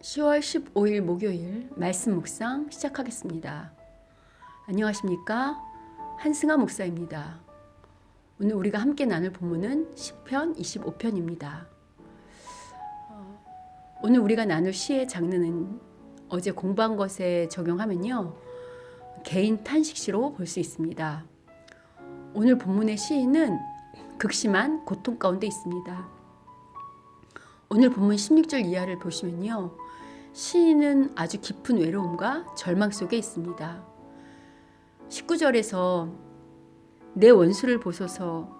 10월 15일 목요일 말씀 묵상 시작하겠습니다. 안녕하십니까? 한승아 목사입니다. 오늘 우리가 함께 나눌 본문은 시편 25편입니다. 오늘 우리가 나눌 시의 장르는 어제 공부한 것에 적용하면요, 개인 탄식시로 볼 수 있습니다. 오늘 본문의 시인은 극심한 고통 가운데 있습니다. 오늘 본문 16절 이하를 보시면요, 시인은 아주 깊은 외로움과 절망 속에 있습니다. 19절에서 내 원수를 보소서,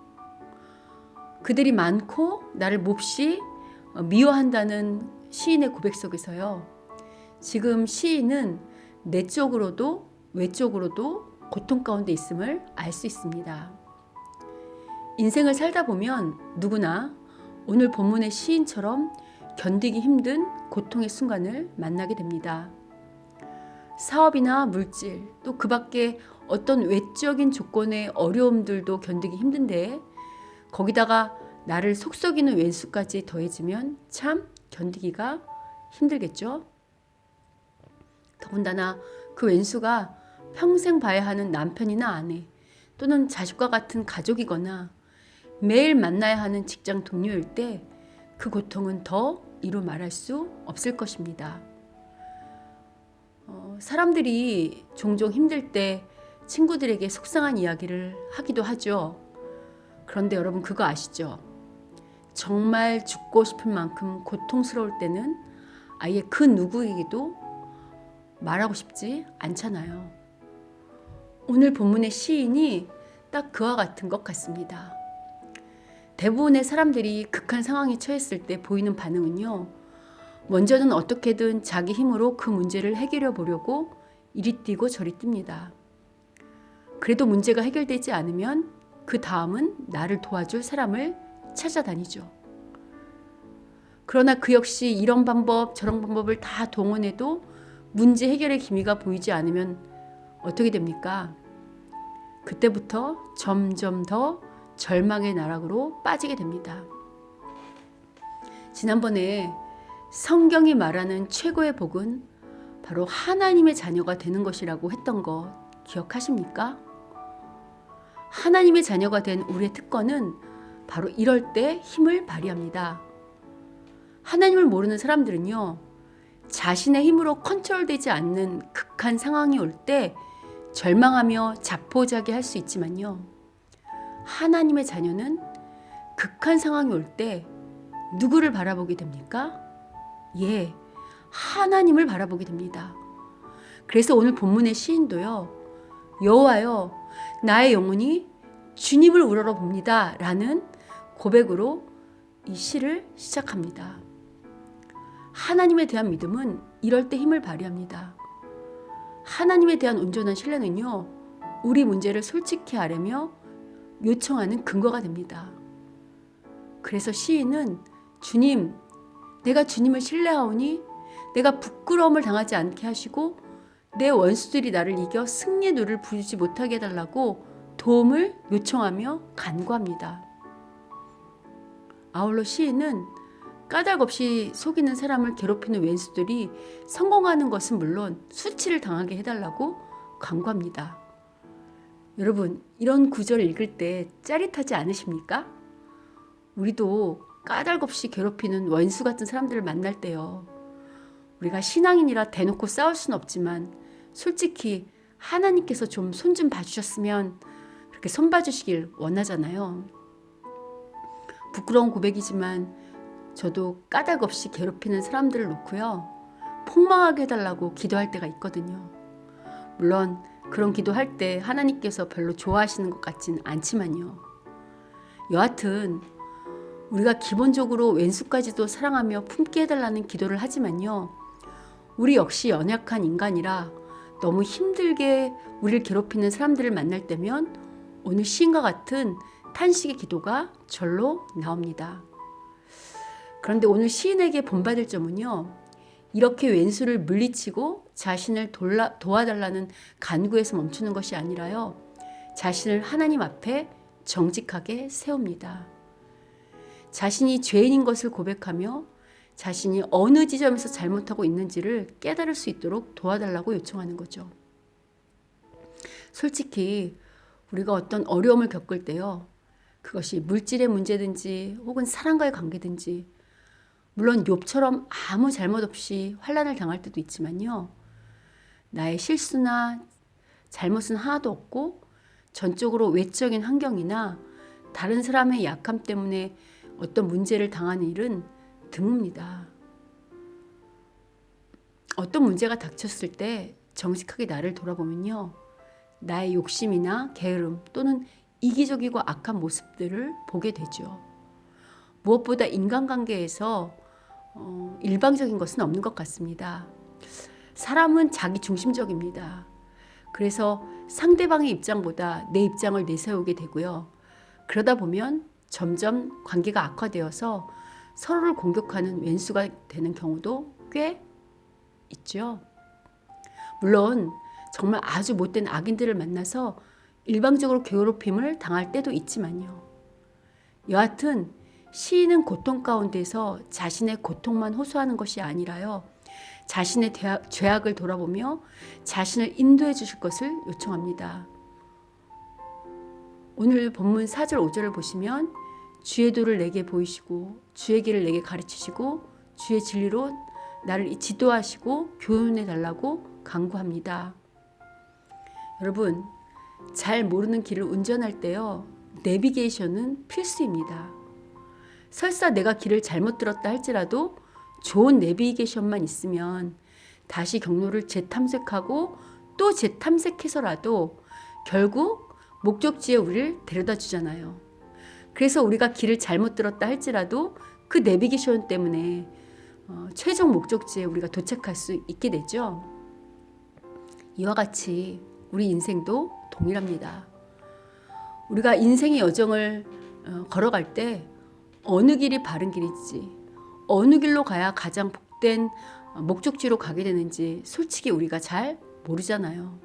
그들이 많고 나를 몹시 미워한다는 시인의 고백 속에서요, 지금 시인은 내적으로도 외적으로도 고통 가운데 있음을 알 수 있습니다. 인생을 살다 보면 누구나 오늘 본문의 시인처럼 견디기 힘든 고통의 순간을 만나게 됩니다. 사업이나 물질, 또 그 밖에 어떤 외적인 조건의 어려움들도 견디기 힘든데 거기다가 나를 속썩이는 왼수까지 더해지면 참 견디기가 힘들겠죠. 더군다나 그 왼수가 평생 봐야 하는 남편이나 아내 또는 자식과 같은 가족이거나 매일 만나야 하는 직장 동료일 때 그 고통은 더 이루 말할 수 없을 것입니다. 사람들이 종종 힘들 때 친구들에게 속상한 이야기를 하기도 하죠. 그런데 여러분 그거 아시죠? 정말 죽고 싶은 만큼 고통스러울 때는 아예 그 누구에게도 말하고 싶지 않잖아요. 오늘 본문의 시인이 딱 그와 같은 것 같습니다. 대부분의 사람들이 극한 상황에 처했을 때 보이는 반응은요, 먼저는 어떻게든 자기 힘으로 그 문제를 해결해 보려고 이리 뛰고 저리 뜁니다. 그래도 문제가 해결되지 않으면 그 다음은 나를 도와줄 사람을 찾아다니죠. 그러나 그 역시 이런 방법 저런 방법을 다 동원해도 문제 해결의 기미가 보이지 않으면 어떻게 됩니까? 그때부터 점점 더 절망의 나락으로 빠지게 됩니다. 지난번에 성경이 말하는 최고의 복은 바로 하나님의 자녀가 되는 것이라고 했던 거 기억하십니까? 하나님의 자녀가 된 우리의 특권은 바로 이럴 때 힘을 발휘합니다. 하나님을 모르는 사람들은요, 자신의 힘으로 컨트롤되지 않는 극한 상황이 올 때 절망하며 자포자기할 수 있지만요, 하나님의 자녀는 극한 상황이 올 때 누구를 바라보게 됩니까? 예, 하나님을 바라보게 됩니다. 그래서 오늘 본문의 시인도요, 여호와여 나의 영혼이 주님을 우러러 봅니다 라는 고백으로 이 시를 시작합니다. 하나님에 대한 믿음은 이럴 때 힘을 발휘합니다. 하나님에 대한 온전한 신뢰는요, 우리 문제를 솔직히 아뢰며 요청하는 근거가 됩니다. 그래서 시인은 주님, 내가 주님을 신뢰하오니 내가 부끄러움을 당하지 않게 하시고 내 원수들이 나를 이겨 승리의 누를 부르지 못하게 해달라고 도움을 요청하며 간구합니다. 아울러 시인은 까닭없이 속이는 사람을 괴롭히는 왼수들이 성공하는 것은 물론 수치를 당하게 해달라고 간구합니다. 여러분, 이런 구절을 읽을 때 짜릿하지 않으십니까? 우리도 까닭없이 괴롭히는 원수 같은 사람들을 만날 때요, 우리가 신앙인이라 대놓고 싸울 수는 없지만 솔직히 하나님께서 좀 손 좀 봐주셨으면 그렇게 손 봐주시길 원하잖아요. 부끄러운 고백이지만 저도 까닭없이 괴롭히는 사람들을 놓고요, 폭망하게 해달라고 기도할 때가 있거든요. 물론 그런 기도할 때 하나님께서 별로 좋아하시는 것 같진 않지만요. 여하튼 우리가 기본적으로 왼수까지도 사랑하며 품게 해달라는 기도를 하지만요, 우리 역시 연약한 인간이라 너무 힘들게 우리를 괴롭히는 사람들을 만날 때면 오늘 시인과 같은 탄식의 기도가 절로 나옵니다. 그런데 오늘 시인에게 본받을 점은요, 이렇게 왼수를 물리치고 자신을 도와달라는 간구에서 멈추는 것이 아니라요, 자신을 하나님 앞에 정직하게 세웁니다. 자신이 죄인인 것을 고백하며 자신이 어느 지점에서 잘못하고 있는지를 깨달을 수 있도록 도와달라고 요청하는 거죠. 솔직히 우리가 어떤 어려움을 겪을 때요, 그것이 물질의 문제든지 혹은 사람과의 관계든지, 물론 욥처럼 아무 잘못 없이 환난을 당할 때도 있지만요, 나의 실수나 잘못은 하나도 없고 전적으로 외적인 환경이나 다른 사람의 약함 때문에 어떤 문제를 당하는 일은 드뭅니다. 어떤 문제가 닥쳤을 때 정직하게 나를 돌아보면요, 나의 욕심이나 게으름 또는 이기적이고 악한 모습들을 보게 되죠. 무엇보다 인간관계에서 일방적인 것은 없는 것 같습니다. 사람은 자기 중심적입니다. 그래서 상대방의 입장보다 내 입장을 내세우게 되고요. 그러다 보면 점점 관계가 악화되어서 서로를 공격하는 왼수가 되는 경우도 꽤 있죠. 물론 정말 아주 못된 악인들을 만나서 일방적으로 괴롭힘을 당할 때도 있지만요. 여하튼 시인은 고통 가운데서 자신의 고통만 호소하는 것이 아니라요, 자신의 죄악을 돌아보며 자신을 인도해 주실 것을 요청합니다. 오늘 본문 4절 5절을 보시면 주의 도를 내게 보이시고 주의 길을 내게 가르치시고 주의 진리로 나를 지도하시고 교훈해 달라고 간구합니다. 여러분, 잘 모르는 길을 운전할 때요, 내비게이션은 필수입니다. 설사 내가 길을 잘못 들었다 할지라도 좋은 내비게이션만 있으면 다시 경로를 재탐색하고 또 재탐색해서라도 결국 목적지에 우리를 데려다 주잖아요. 그래서 우리가 길을 잘못 들었다 할지라도 그 내비게이션 때문에 최종 목적지에 우리가 도착할 수 있게 되죠. 이와 같이 우리 인생도 동일합니다. 우리가 인생의 여정을 걸어갈 때 어느 길이 바른 길인지, 어느 길로 가야 가장 복된 목적지로 가게 되는지 솔직히 우리가 잘 모르잖아요.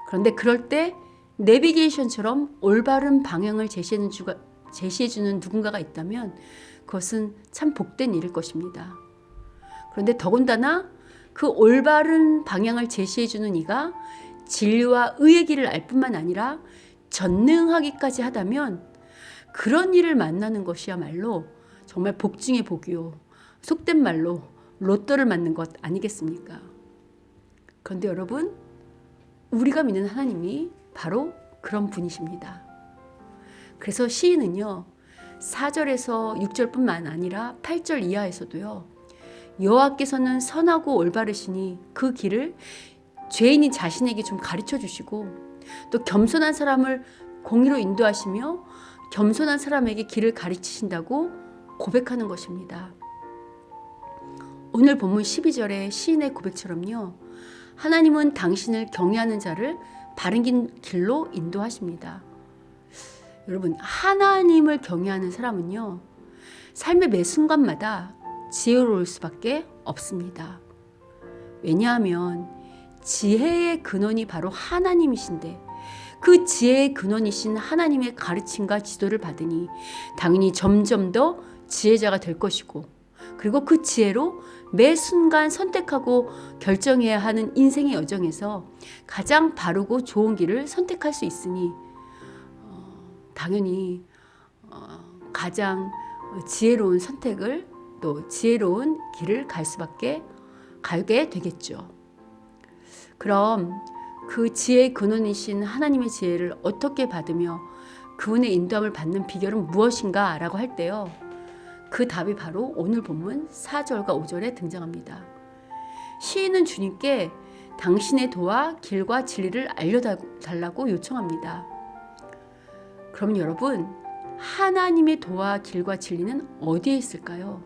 그런데 그럴 때 내비게이션처럼 올바른 방향을 제시해주는 누군가가 있다면 그것은 참 복된 일일 것입니다. 그런데 더군다나 그 올바른 방향을 제시해주는 이가 진리와 의의 길을 알 뿐만 아니라 전능하기까지 하다면 그런 일을 만나는 것이야말로 정말 복 중의 복이요, 속된 말로 로또를 맞는 것 아니겠습니까? 그런데 여러분, 우리가 믿는 하나님이 바로 그런 분이십니다. 그래서 시인은요, 4절에서 6절뿐만 아니라 8절 이하에서도요, 여호와께서는 선하고 올바르시니 그 길을 죄인이 자신에게 좀 가르쳐 주시고 또 겸손한 사람을 공의로 인도하시며 겸손한 사람에게 길을 가르치신다고 고백하는 것입니다. 오늘 본문 12절의 시인의 고백처럼요, 하나님은 당신을 경외하는 자를 바른 길로 인도하십니다. 여러분, 하나님을 경외하는 사람은요, 삶의 매 순간마다 지혜로울 수밖에 없습니다. 왜냐하면 지혜의 근원이 바로 하나님이신데 그 지혜의 근원이신 하나님의 가르침과 지도를 받으니 당연히 점점 더 지혜자가 될 것이고, 그리고 그 지혜로 매 순간 선택하고 결정해야 하는 인생의 여정에서 가장 바르고 좋은 길을 선택할 수 있으니 당연히 가장 지혜로운 선택을 또 지혜로운 길을 가게 되겠죠. 그럼 그 지혜의 근원이신 하나님의 지혜를 어떻게 받으며 그분의 인도함을 받는 비결은 무엇인가 라고 할 때요, 그 답이 바로 오늘 본문 4절과 5절에 등장합니다. 시인은 주님께 당신의 도와 길과 진리를 알려달라고 요청합니다. 그럼 여러분, 하나님의 도와 길과 진리는 어디에 있을까요?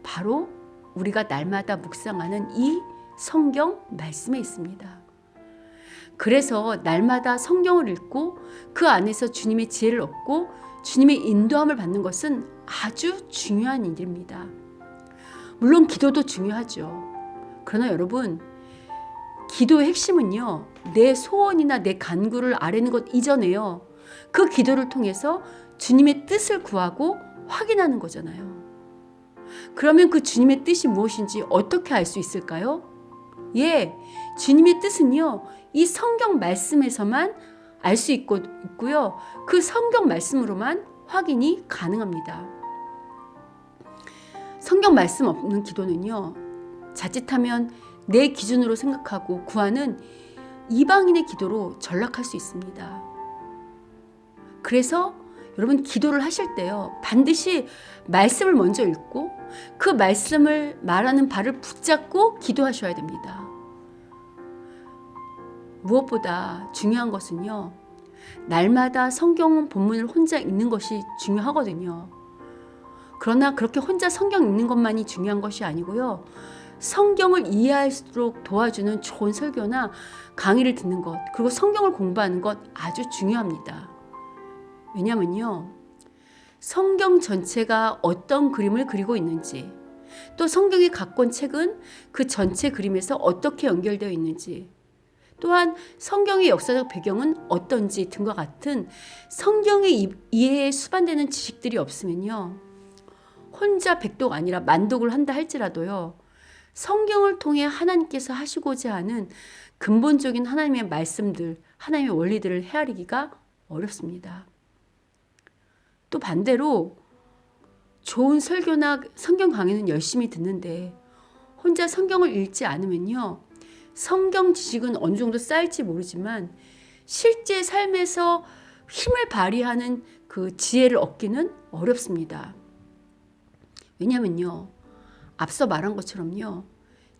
바로 우리가 날마다 묵상하는 이 성경 말씀에 있습니다. 그래서 날마다 성경을 읽고 그 안에서 주님의 지혜를 얻고 주님의 인도함을 받는 것은 아주 중요한 일입니다. 물론 기도도 중요하죠. 그러나 여러분, 기도의 핵심은요, 내 소원이나 내 간구를 아뢰는 것 이전에요, 그 기도를 통해서 주님의 뜻을 구하고 확인하는 거잖아요. 그러면 그 주님의 뜻이 무엇인지 어떻게 알 수 있을까요? 예, 주님의 뜻은요, 이 성경 말씀에서만 알 수 있고요. 그 성경 말씀으로만 확인이 가능합니다. 성경 말씀 없는 기도는요, 자칫하면 내 기준으로 생각하고 구하는 이방인의 기도로 전락할 수 있습니다. 그래서 여러분 기도를 하실 때요, 반드시 말씀을 먼저 읽고 그 말씀을 말하는 바를 붙잡고 기도하셔야 됩니다. 무엇보다 중요한 것은요, 날마다 성경 본문을 혼자 읽는 것이 중요하거든요. 그러나 그렇게 혼자 성경 읽는 것만이 중요한 것이 아니고요, 성경을 이해할수록 도와주는 좋은 설교나 강의를 듣는 것, 그리고 성경을 공부하는 것 아주 중요합니다. 왜냐면요, 성경 전체가 어떤 그림을 그리고 있는지, 또 성경이 갖고 온 책은 그 전체 그림에서 어떻게 연결되어 있는지, 또한 성경의 역사적 배경은 어떤지 등과 같은 성경의 이해에 수반되는 지식들이 없으면요, 혼자 백독 아니라 만독을 한다 할지라도요, 성경을 통해 하나님께서 하시고자 하는 근본적인 하나님의 말씀들, 하나님의 원리들을 헤아리기가 어렵습니다. 또 반대로 좋은 설교나 성경 강의는 열심히 듣는데 혼자 성경을 읽지 않으면요, 성경 지식은 어느 정도 쌓일지 모르지만 실제 삶에서 힘을 발휘하는 그 지혜를 얻기는 어렵습니다. 왜냐면요, 앞서 말한 것처럼요,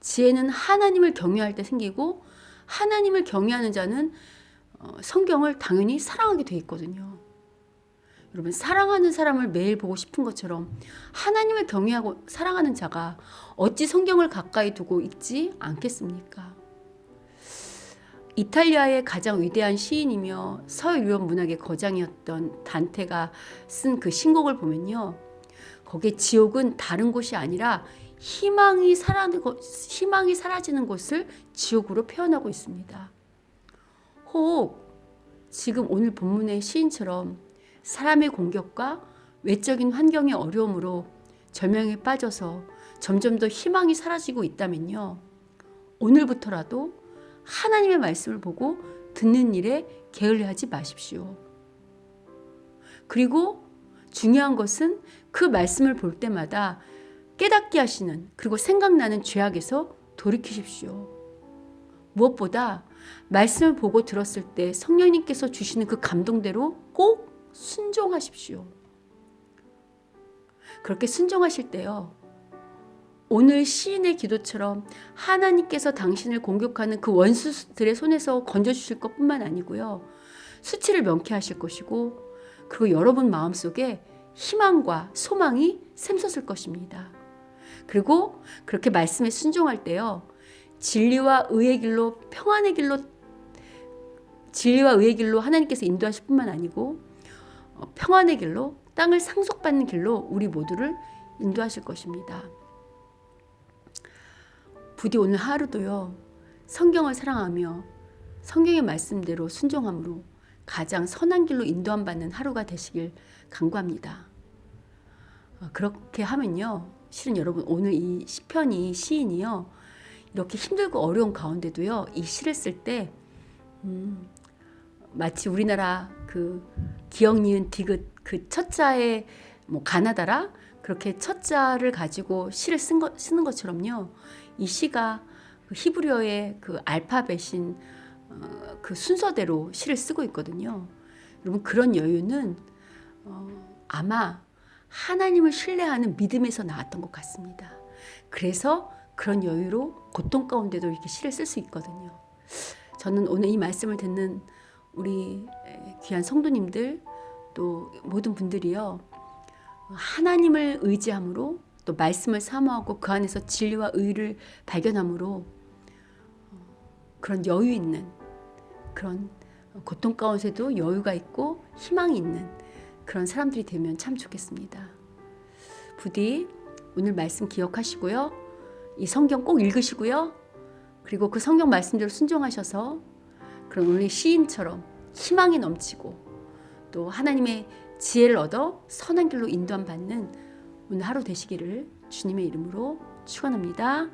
지혜는 하나님을 경외할 때 생기고 하나님을 경외하는 자는 성경을 당연히 사랑하게 돼 있거든요. 여러분, 사랑하는 사람을 매일 보고 싶은 것처럼 하나님을 경외하고 사랑하는 자가 어찌 성경을 가까이 두고 읽지 않겠습니까? 이탈리아의 가장 위대한 시인이며 서유럽 문학의 거장이었던 단테가 쓴 그 신곡을 보면요, 거기에 지옥은 다른 곳이 아니라 희망이 사라지는 곳을 지옥으로 표현하고 있습니다. 혹 지금 오늘 본문의 시인처럼 사람의 공격과 외적인 환경의 어려움으로 절망에 빠져서 점점 더 희망이 사라지고 있다면요, 오늘부터라도 하나님의 말씀을 보고 듣는 일에 게을리하지 마십시오. 그리고 중요한 것은 그 말씀을 볼 때마다 깨닫게 하시는, 그리고 생각나는 죄악에서 돌이키십시오. 무엇보다 말씀을 보고 들었을 때 성령님께서 주시는 그 감동대로 꼭 순종하십시오. 그렇게 순종하실 때요, 오늘 시인의 기도처럼 하나님께서 당신을 공격하는 그 원수들의 손에서 건져주실 것뿐만 아니고요, 수치를 명쾌하실 것이고, 그리고 여러분 마음속에 희망과 소망이 샘솟을 것입니다. 그리고 그렇게 말씀에 순종할 때요, 진리와 의의 길로 하나님께서 인도하실 뿐만 아니고 평안의 길로, 땅을 상속받는 길로 우리 모두를 인도하실 것입니다. 부디 오늘 하루도요, 성경을 사랑하며 성경의 말씀대로 순종함으로 가장 선한 길로 인도함 받는 하루가 되시길 간구합니다. 그렇게 하면요, 실은 여러분 오늘 이 시인이요, 이렇게 힘들고 어려운 가운데도요, 이 시를 쓸 때 마치 우리나라 그 기역 니은 디귿 그 첫자에 가나다라, 그렇게 첫자를 가지고 시를 쓰는 것처럼요, 이 시가 그 히브리어의 그 알파벳인 그 순서대로 시를 쓰고 있거든요. 여러분, 그런 여유는 아마 하나님을 신뢰하는 믿음에서 나왔던 것 같습니다. 그래서 그런 여유로 고통 가운데도 이렇게 시를 쓸 수 있거든요. 저는 오늘 이 말씀을 듣는 우리 귀한 성도님들, 또 모든 분들이요, 하나님을 의지함으로, 또 말씀을 사모하고 그 안에서 진리와 의를 발견함으로 그런 여유 있는, 그런 고통 가운데도 여유가 있고 희망이 있는 그런 사람들이 되면 참 좋겠습니다. 부디 오늘 말씀 기억하시고요, 이 성경 꼭 읽으시고요, 그리고 그 성경 말씀대로 순종하셔서 그런 오늘 시인처럼 희망이 넘치고 또 하나님의 지혜를 얻어 선한 길로 인도함 받는 오늘 하루 되시기를 주님의 이름으로 축원합니다.